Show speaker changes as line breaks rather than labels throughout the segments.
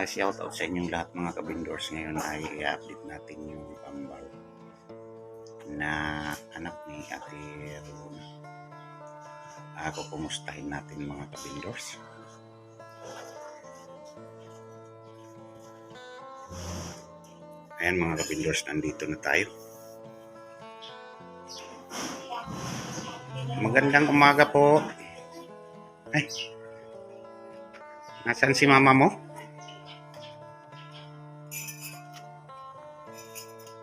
Shout out sa inyong lahat mga kabindors. Ngayon ay i-update natin yung kambal na anak ni Ate Rona. Kumustahin natin mga kabindors. Ayan mga kabindors, nandito na tayo. Magandang umaga po. Ay, nasaan si mama mo?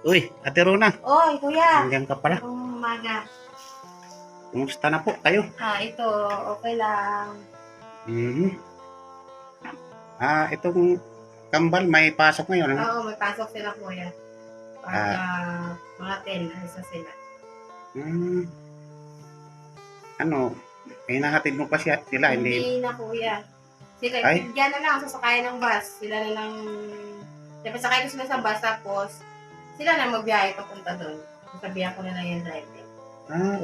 Uy, Ate Rona.
Oy, kuya.
Nandiyan ka pala.
Umaga.
Kumusta na po kayo?
Ito, okay lang.
Itong kambal may pasok ngayon.
Oo, may pasok sila kuya. Mga 10, isa sila.
Hinahatid mo pa sila?
Hindi na kuya. Sila, diyan na lang, sasakayan ng bus. Sila na lang, dapat sakay ko sila sa bus, tapos sila na magbiyahe papunta doon. Sabihan ko na lang yung driver.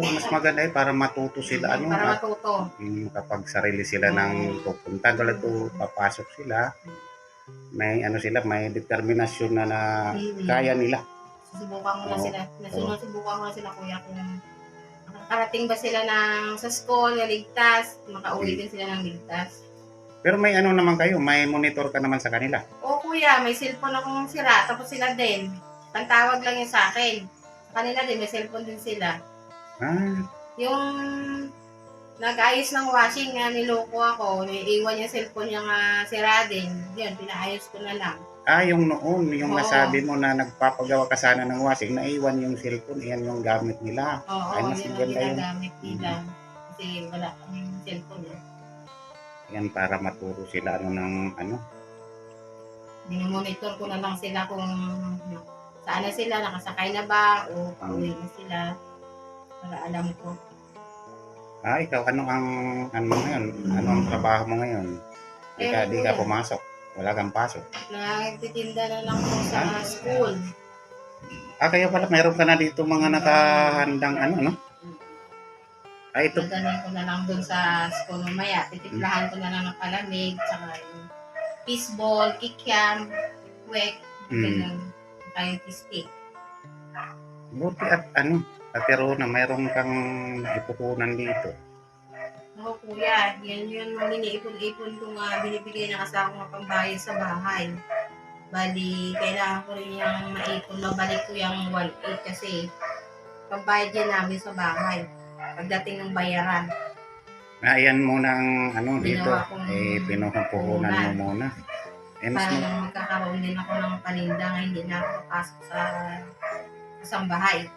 Mas maganda para matuto sila.
Para matuto.
Kapag sarili sila ng pupunta, tulad to, papasok sila, may may determinasyon na kaya nila.
Susubukan ko na sila. Susubukan ko na sila kuya kung makakarating ba sila sa school, ligtas, makauwi din sila ng ligtas.
Pero may naman kayo, may monitor ka naman sa kanila.
Oo kuya, may cellphone akong sira, tapos sila din. Tawag lang yun sa akin. Sa kanila din, may cellphone din sila. Yung nag-ayos ng washing nga, niloko ako, naiiwan yung cellphone niya nga sira din. Yun, pinaayos ko na lang.
Yung noon, yung nasabi mo na nagpapagawa ka sana ng washing, naiwan yung cellphone, yan yung gamit nila.
Oo,
mas
yun ang ginagamit nila. Kasi wala kaming cellphone eh.
Yan para maturo sila
Monitor ko na lang sila kung saan na sila, nakasakay na ba, o pauwi na sila. Para alam ko.
Ikaw, ano ngayon? Ano ang trabaho mo ngayon? Di ka pumasok? Wala kang pasok?
Nagtitinda na lang po sa school.
Kaya pala, meron ka na dito mga nakahandang ito.
Dadalhin ko na lang dun sa school mamaya. Titiplahan ko na lang ng palamig, tsaka yung fishball, kikiam, wek, kayong stick.
Buti at Ate Rona, mayroon kang ipupunan dito.
Oo kuya, yan yung iniipon-ipon ko nga binibigay ng asawa ko pambayad sa bahay. Bali, kailangan ko rin yung maipon, mabalik ko yung 1/8 kasi pambayad yan namin sa bahay. Pagdating ng bayaran.
Ayan muna ang dito. Pinupuhunan mo muna.
Para magkakaroon din ako ng paninda nga hindi na ako papasok sa sambahay.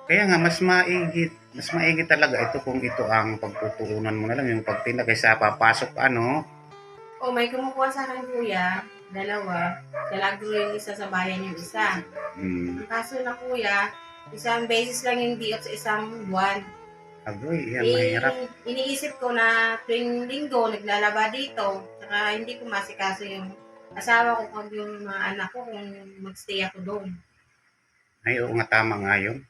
Kaya nga, mas maigi talaga ito kung ito ang pagpupuhunan mo na lang, yung pagtinda kaysa papasok
may kumukuha sa akin kuya, 2. Dalagro yung isa sa bayan yung isa. Ang kaso na kuya, isang beses lang yung di-off sa isang buwan.
Agoy, yan mahirap.
Iniisip ko na tuwing linggo naglalaba dito, saka hindi ko masikaso yung asawa ko pag yung mga anak ko kung magstay ako doon.
Ay, oo nga, tama nga yun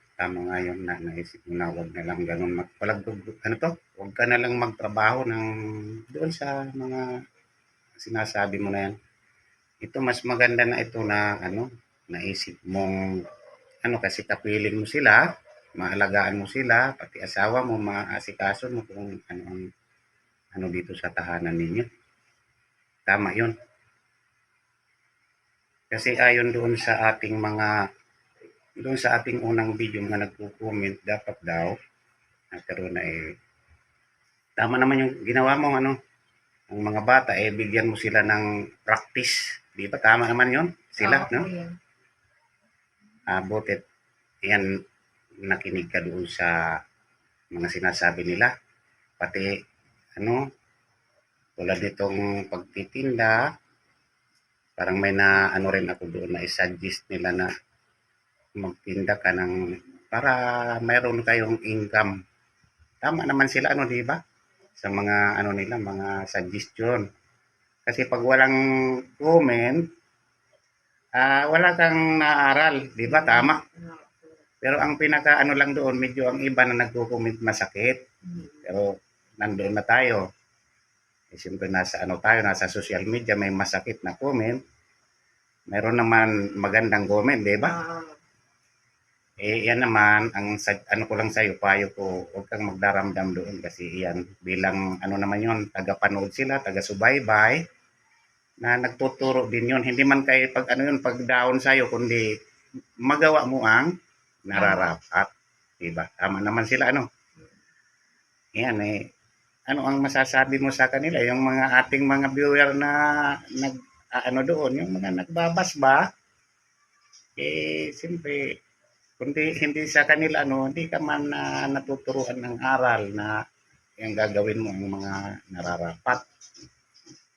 na naisip mo na huwag na lang ganun huwag ka na lang magtrabaho doon sa mga sinasabi mo na yan. Ito mas maganda na ito na naisip mong kasi kapiling mo sila, maalagaan mo sila, pati asawa mo, maasikaso mo kung ano dito sa tahanan ninyo. Tama yun. Kasi ayon doon sa ating unang video na nagko-comment, dapat daw pero tama naman yung ginawa mo ang mga bata bigyan mo sila ng practice, di ba? Tama naman yon sila, no? Butit yan, nakinig ka doon sa mga sinasabi nila, pati tulad nitong pagtitinda, parang may rin ako doon na i-suggest nila na magtinda ka para mayroon kayong income. Tama naman sila, di ba? Sa mga nila, mga suggestion. Kasi pag walang comment, wala kang naaral, di ba? Tama. Pero ang pinaka lang doon, medyo ang iba na nagko-comment masakit. Pero nandoon na tayo. Siyempre nasa ano tayo, nasa social media, may masakit na comment. Meron naman magandang comment, di ba? Yan naman, ano ko lang sa'yo, payo ko, huwag kang magdaramdam doon kasi yan, bilang ano naman yun, taga-panood sila, taga-subaybay, na nagtuturo din yun. Hindi man kayo pag ano yun, pag down sa'yo, kundi magawa mo ang nararapat. Diba? Tama naman sila, ano? Yan ano ang masasabi mo sa kanila? Yung mga ating mga viewer na ano doon, yung mga nagbabasba, siyempre, kundi hindi sa kanila, hindi ka man natuturuan ng aral na yung gagawin mo ang mga nararapat.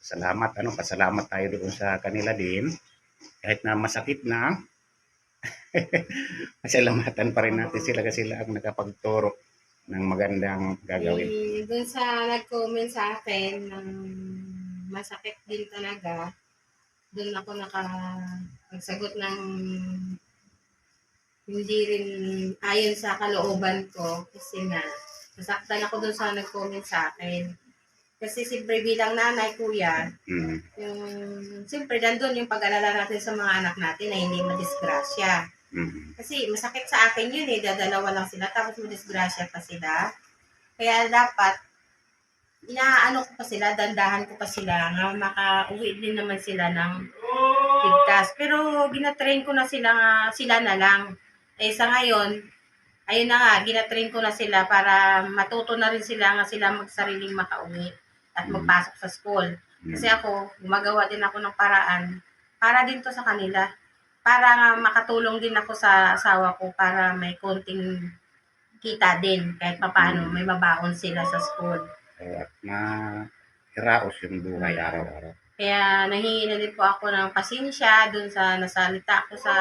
Pasalamat tayo doon sa kanila din. Kahit na masakit na, pasalamatan pa rin natin sila kasi sila ang nakapagturo ng magandang gagawin.
Doon sa nag-comment sa akin ng masakit din talaga, doon ako nagsagot ng hindi rin ayon sa kalooban ko kasi nga nasaktan ako doon sa nag-comment sa akin. Kasi siyempre bilang nanay, kuya, yung siyempre nandun yung pag-alala natin sa mga anak natin na hindi madisgrasya. Kasi masakit sa akin yun dadalawa lang sila tapos madisgrasya pa sila. Kaya dapat inaano ko pa sila, dandahan ko pa sila nga makauwi din naman sila ng ligtas. Pero ginatrain ko na sila na lang. Sa ngayon, ayun na nga, ginatrain ko na sila para matuto na rin sila nga sila magsariling makauwi at magpasok sa school. Kasi ako, gumagawa din ako ng paraan para din to sa kanila. Para nga makatulong din ako sa asawa ko para may konting kita din kahit papaano may mabaon sila sa school.
At iraos yung buhay araw-araw.
Kaya nahingi na din po ako ng pasensya dun sa nasalita ko sa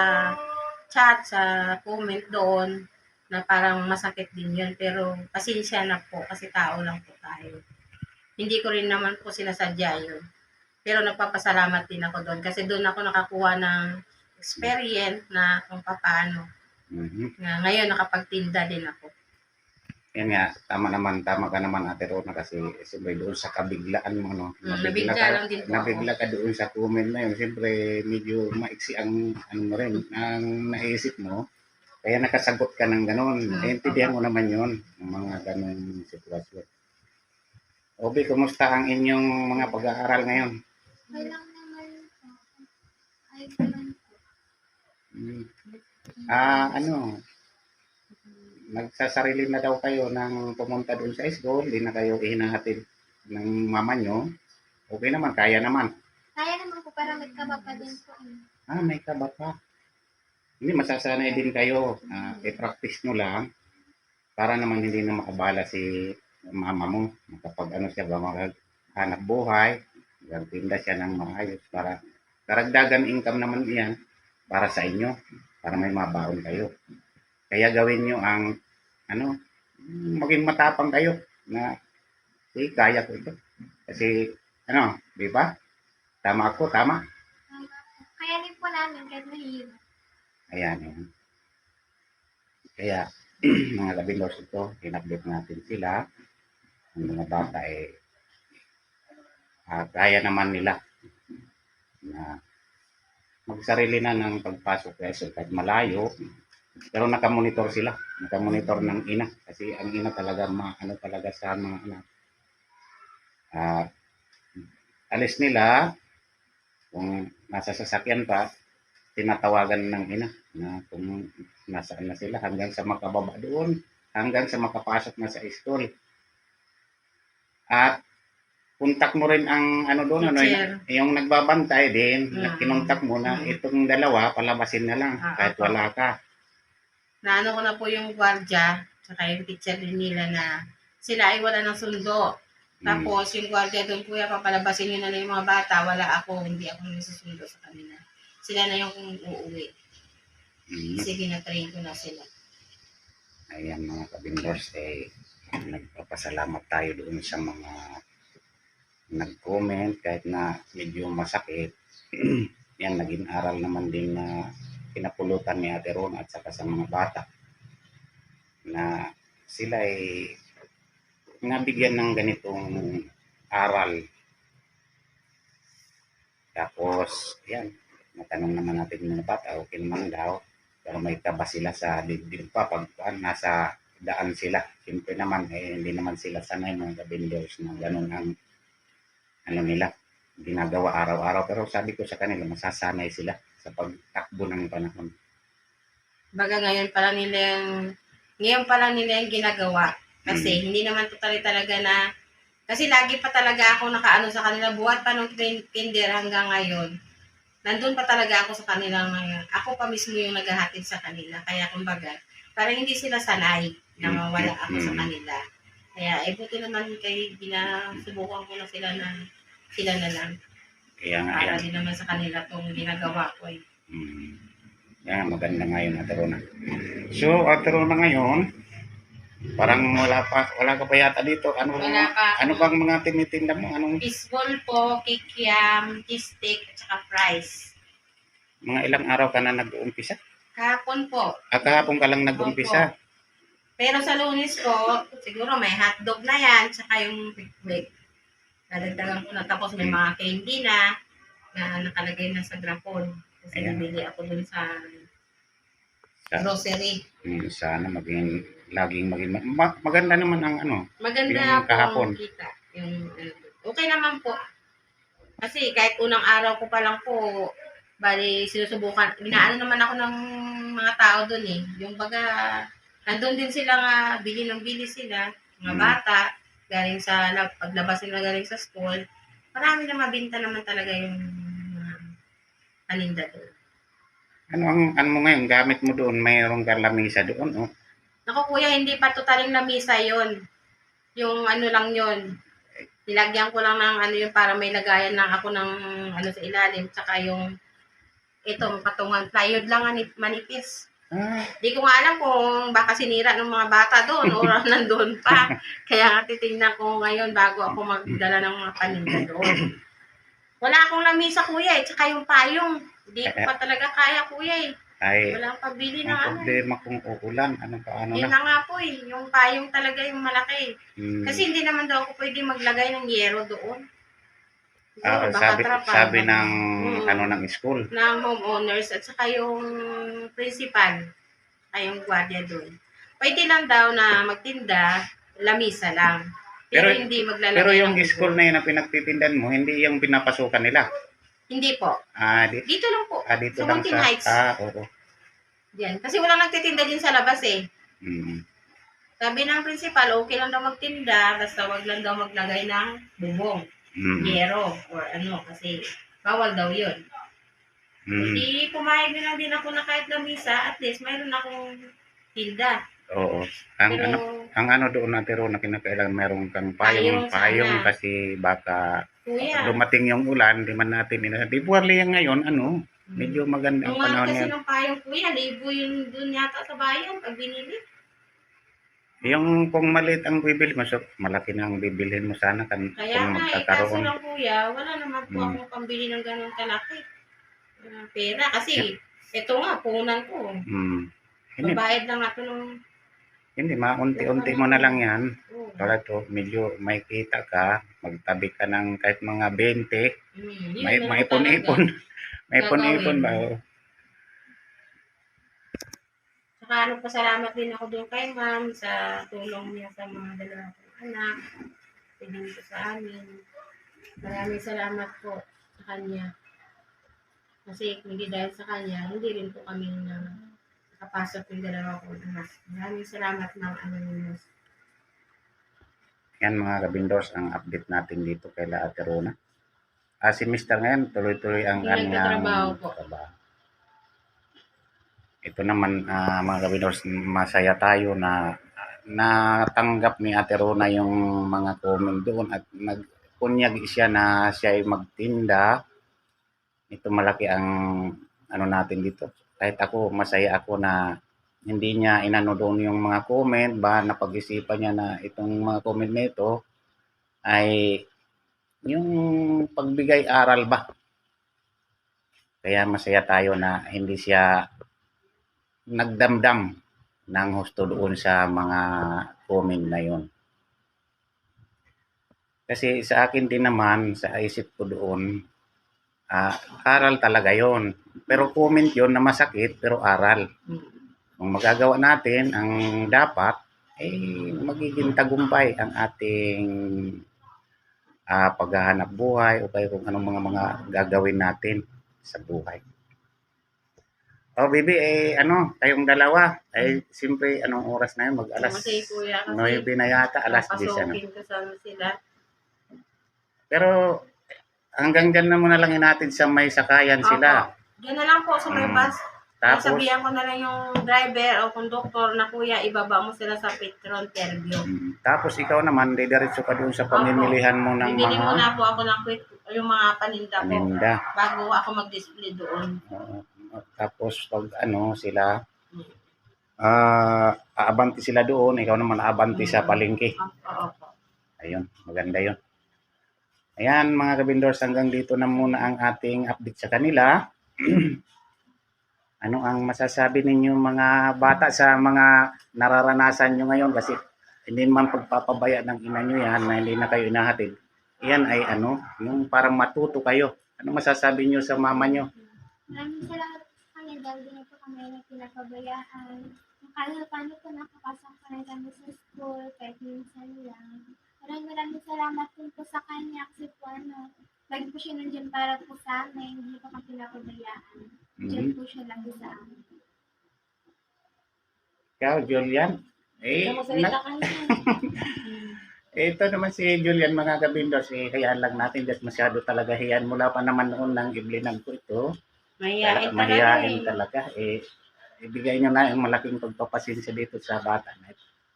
chat, sa comment doon na parang masakit din yun. Pero pasensya na po kasi tao lang po tayo. Hindi ko rin naman po sinasadya yun. Pero nagpapasalamat din ako doon kasi doon ako nakakuha ng experience na kung paano. Ngayon nakapagtinda din ako.
Yan nga, tama ka naman Ate Rona kasi siyempre doon sa kabiglaan mo, no? Nabigla ka doon sa comment na yun. Siyempre medyo maiksi ang ano mo rin, ang naisip mo. Kaya nakasagot ka ng ganun. Intindihan mo naman yun, ng mga ganun sitwasyon. Obi, kumusta ang inyong mga pag-aaral ngayon?
Walang naman po. Ay,
nagsasarili na daw kayo ng pumunta doon sa school, hindi na kayo hinahatid ng mama nyo. Okay naman, kaya naman.
Kaya naman po, para may kaba pa din po.
May kaba pa. Hindi, masasanay din kayo. I-practice nyo lang para naman hindi na makabala si mama mo. Kapag siya ba maghanap buhay, magtinda siya ng maayos para karagdagan income naman yan para sa inyo, para may mabaon kayo. Kaya gawin nyo ang, maging matapang kayo na, kaya ko ito. Kasi, di ba? Tama ako, tama?
Kaya din po namin kahit mahirap.
Ayan. Kaya, mga labindos ito, in-update natin sila. Ang mga bata kaya naman nila na magsarili na ng pagpasok kahit malayo. Pero nakamonitor sila. Nakamonitor ng ina. Kasi ang ina talaga, talaga sa mga anak. Alis nila, kung nasa sasakyan pa, tinatawagan ng ina na kung nasaan na sila hanggang sa makababa doon, hanggang sa makapasok na sa school. At kontak mo rin ang doon, yung nagbabantay din, kinontak mo na itong dalawa, palabasin na lang kahit wala ka.
Naano ko na po yung gwardiya, saka yung teacher din nila na sila ay wala ng sundo. Tapos yung gwardiya doon, kuya, papalabasin nyo na yung mga bata, wala ako, hindi ako nasusundo sa kanila. Sila na yung uuwi. Kasi ginatrain ko na sila.
Ayan mga kabindors, nagpapasalamat tayo doon sa mga nag-comment kahit na medyo masakit. Yan, naging aral naman din na pinapulutan ni Ate Ron at saka sa mga bata na sila ay nabigyan ng ganitong aral Tapos, yan, natanong naman natin yung mga bata, okay naman daw. Pero may kaba sila sa dibdib pa pag nasa daan sila. Siyempre naman, hindi naman sila sanay mga kabinders na ganun ang ano nila, ginagawa araw-araw. Pero sabi ko sa kanila, masasanay sila sa pagtakbo ng panahon.
Baga ngayon pa lang nila yung ginagawa. Kasi hindi naman totally talaga na, kasi lagi pa talaga ako nakaano sa kanila, buhat pa nung kinder hanggang ngayon. Nandun pa talaga ako sa kanila ngayon. Ako pa mismo yung naghahatid sa kanila. Kaya kumbaga, parang hindi sila sanay na mawala ako sa kanila. Kaya buti naman kay ginasubukan ko na sila na lang.
Kaya nga
Para
yan.
din naman sa kanila itong ginagawa ko eh.
Yan, maganda ngayon, Ate Rona. So, Ate Rona ngayon, parang wala ka pa yata dito.
Wala pa.
Ano bang mga tinitinda mo? Anong
Fishball po, kikiam, cheese steak, at saka fries.
mga ilang araw ka na nag-uumpisa?
Kahapon po.
Kahapon ka lang nag-uumpisa.
Pero sa Lunes po, siguro may hotdog na yan, saka yung quick. Nadagdagan ko na, tapos may mga candy na nakalagay na sa grapon. Kasi nabili ako dun sa grocery.
Sana laging maging maganda naman ang ano.
Maganda
yung
po
kahapon.
ang kita. Okay naman po. Kasi kahit unang araw ko pa lang po, bali sinusubukan, inaano naman ako ng mga tao dun eh. Yung baga, nandun din sila nga, bili sila, mga bata, galing sa, paglabas nila galing sa school, marami na mabinta naman talaga yung paninda doon.
Ano mo ngayon, gamit mo doon, mayroong lamisa doon, oh.
Naku kuya, hindi pa totaling lamisa yon. Yung ano lang yon. Nilagyan ko lang ng ano yung para may lagayan lang ako ng ano sa ilalim, tsaka yung itong patungan, plywood lang manipis. Di ko nga alam kung baka sinira ng mga bata doon o nandun pa. Kaya nga titingnan ko ngayon bago ako magdala ng mga paninda doon. Wala akong lamisa kuya eh, tsaka yung payong. Hindi ko pa talaga kaya kuya eh.
Ay,
Walang pabili ng
ang problema kung uulan, paano
Yun
na?
na nga po eh, yung payong talaga yung malaki. Kasi hindi naman daw ako pwede maglagay ng yero doon.
Sabi ng ng school.
Ng homeowners at saka yung principal ay yung gwardiya doon. Pwede lang daw na magtinda, lamisa lang. Pero hindi maglalagay
Pero yung
ng
school na yun na pinagtitindan mo, hindi yung pinapasukan nila.
Hindi po. Dito lang po.
Dito
sa
lang
Mountain Heights.
Oo.
Diyan. Kasi walang nagtitinda din sa labas eh. Sabi ng principal, okay lang daw magtinda, basta wag lang daw maglagay ng bubong, yero, or ano, kasi bawal daw yun. Hindi pumayag na lang din ako na kahit lamisa, at least mayroon akong tinda.
Oo. Ang doon natin ro na kinakailangan meron kang
Payong
payong
sana.
kasi baka
Kuya,
dumating yung ulan, di man natin di buwarli yan ngayon, medyo maganda ang
yung mga
panahon
kasi
yan.
ng payong kuya, libo yun dun yata sa bayan pag binili.
Yung kung maliit ang bibili mo, so malaki na ang bibilhin mo sana
Kaya
kung
nga, kaso
magkakaroon.
lang kuya, wala naman po akong pambili ng ganun kalaki. Pera, kasi ito nga, punan ko. Magbayad lang ako nung...
Hindi, maunti-unti mo na lang yan.
Oh.
Tulad to, medyo may kita ka, magtabi ka ng kahit mga 20, may ipon-ipon. May ipon-ipon ba?
Saka pasalamat din ako doon kay ma'am sa tulong niya sa mga dalawa kong anak. Piling ko sa amin. Maraming salamat po sa kanya. Kasi hindi dahil sa kanya, hindi rin po kami nakapasok yung dalawa kong anak. Maraming salamat ng Anonymous.
Yan mga kabindors, ang update natin dito kay Ate Rona. Si Mr. ngayon, tuloy-tuloy ang kanyang trabaho. Ito naman mga kabindors, masaya tayo na natanggap ni Ate Rona yung mga comment doon at nagkunyag siya na siya ay magtinda. Ito malaki ang natin dito. Kahit ako, masaya ako na hindi niya inano doon yung mga comment, ba napag-isipan niya na itong mga comment na ito ay yung pagbigay aral ba. Kaya masaya tayo na hindi siya nagdamdam ng husto doon sa mga comment na yon. Kasi sa akin din naman, sa isip ko doon, Aral talaga yon. Pero comment yon na masakit, pero aral. Kung magagawa natin ang dapat, magiging tagumpay ang ating paghahanap buhay o kaya kung anong mga gagawin natin sa buhay. Bibi, kayong dalawa, siyempre, anong oras na yun? Mag-alas
Kasi kuya,
9 na yata, alas 10
papasukin ko sa sila.
Pero, hanggang dyan na muna lang natin sa may sakayan sila.
Diyan na lang po sa may bus.
Tapos,
Sabihan ko na lang yung driver o konduktor na kuya, ibaba mo sila sa Petron Terview.
Tapos ikaw naman, didiretso ka doon sa pamimilihan mo ng
Bibili
mga
muna po ako ng yung mga paninda ko
paninda.
bago ako mag-display doon.
Tapos pag sila, aabanti sila doon, ikaw naman aabanti sa palengke.
Opo.
Ayun, maganda yun. Ayan mga kabindors, hanggang dito na muna ang ating update sa kanila. Ano ang masasabi ninyo mga bata sa mga nararanasan nyo ngayon? Kasi hindi man pagpapabaya ng ina nyo yan na hindi na kayo inahatid. Yan ay yung parang matuto kayo. Ano masasabi nyo sa mama nyo?
Maraming salamat sa kanya dahil din po kami na pinapabayaan. Paano po nakapasok pa na kami sa school kahit minsan lang. Maraming salamat po sa kanya kasi po lagi po siya nandiyan para po sa amin. Hindi po kami pinapabayaan. Diyan po siya lagi sa amin.
Ikaw, Julian? Ito naman si Julian mga kabindors, hayaan lang natin dahil masyado talaga hiyaan mula pa naman noon ng iblinang ko ito. Mahihain talaga. Ibigay nyo na yung malaking pagpapasensya dito sa bata.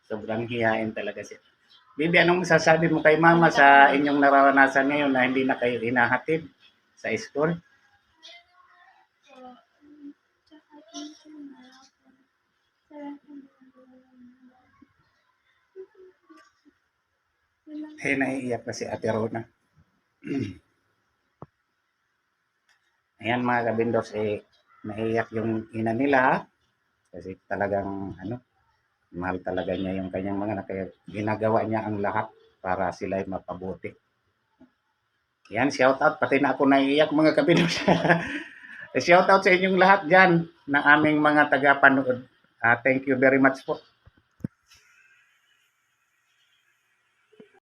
Sobrang hiyain talaga siya. Bibi, anong masasabi mo kay mama sa inyong nararanasan ngayon na hindi na kayo hinahatid sa school? Naiiyak na si Ate Rona. Ayan mga kabindors, naiiyak yung ina nila kasi talagang mahal talaga niya yung kanyang mga anak, kaya ginagawa niya ang lahat para sila ay mapabuti. Yan, shout out, pati na ako naiiyak mga kabindors. Shout out sa inyong lahat dyan ng aming mga tagapanood. Thank you very much po.